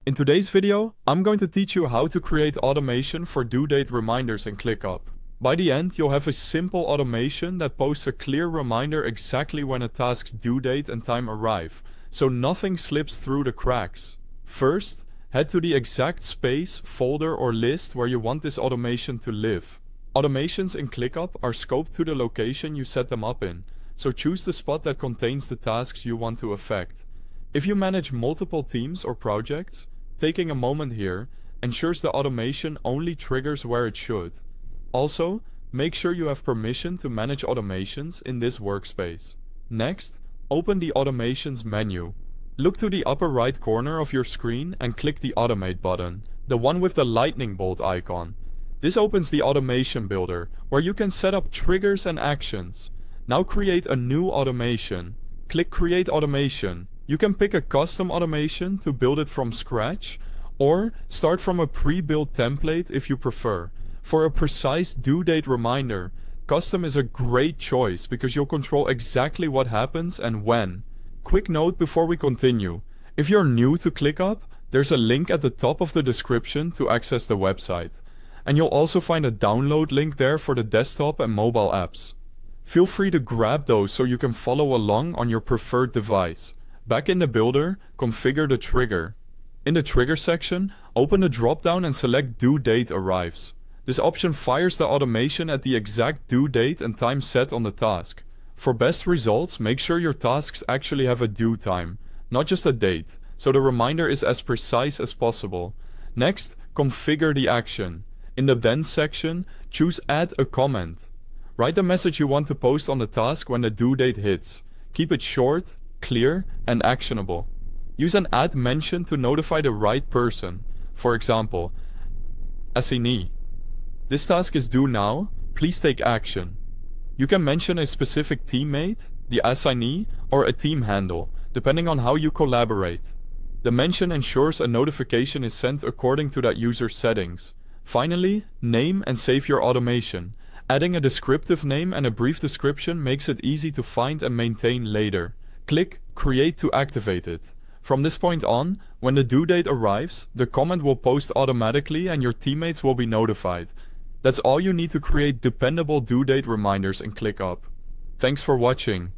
In today's video, I'm going to teach you how to create automation for due date reminders in ClickUp. By the end, you'll have a simple automation that posts a clear reminder exactly when a task's due date and time arrive, so nothing slips through the cracks. First, head to the exact space, folder or list where you want this automation to live. Automations in ClickUp are scoped to the location you set them up in, so choose the spot that contains the tasks you want to affect. If you manage multiple teams or projects, taking a moment here ensures the automation only triggers where it should. Also, make sure you have permission to manage automations in this workspace. Next, open the Automations menu. Look to the upper right corner of your screen and click the Automate button, the one with the lightning bolt icon. This opens the Automation Builder, where you can set up triggers and actions. Now create a new automation. Click Create Automation. You can pick a custom automation to build it from scratch, or start from a pre-built template if you prefer. For a precise due date reminder, custom is a great choice because you'll control exactly what happens and when. Quick note before we continue. If you're new to ClickUp, there's a link at the top of the description to access the website. And you'll also find a download link there for the desktop and mobile apps. Feel free to grab those so you can follow along on your preferred device. Back in the builder, configure the trigger. In the trigger section, open the drop-down and select Due Date Arrives. This option fires the automation at the exact due date and time set on the task. For best results, make sure your tasks actually have a due time, not just a date, so the reminder is as precise as possible. Next, configure the action. In the Then section, choose Add a Comment. Write the message you want to post on the task when the due date hits. Keep it short, clear, and actionable. Use an add mention to notify the right person. For example, assignee. This task is due now, please take action. You can mention a specific teammate, the assignee, or a team handle, depending on how you collaborate. The mention ensures a notification is sent according to that user's settings. Finally, name and save your automation. Adding a descriptive name and a brief description makes it easy to find and maintain later. Click Create to activate it. From this point on, when the due date arrives, the comment will post automatically and your teammates will be notified. That's all you need to create dependable due date reminders in ClickUp. Thanks for watching.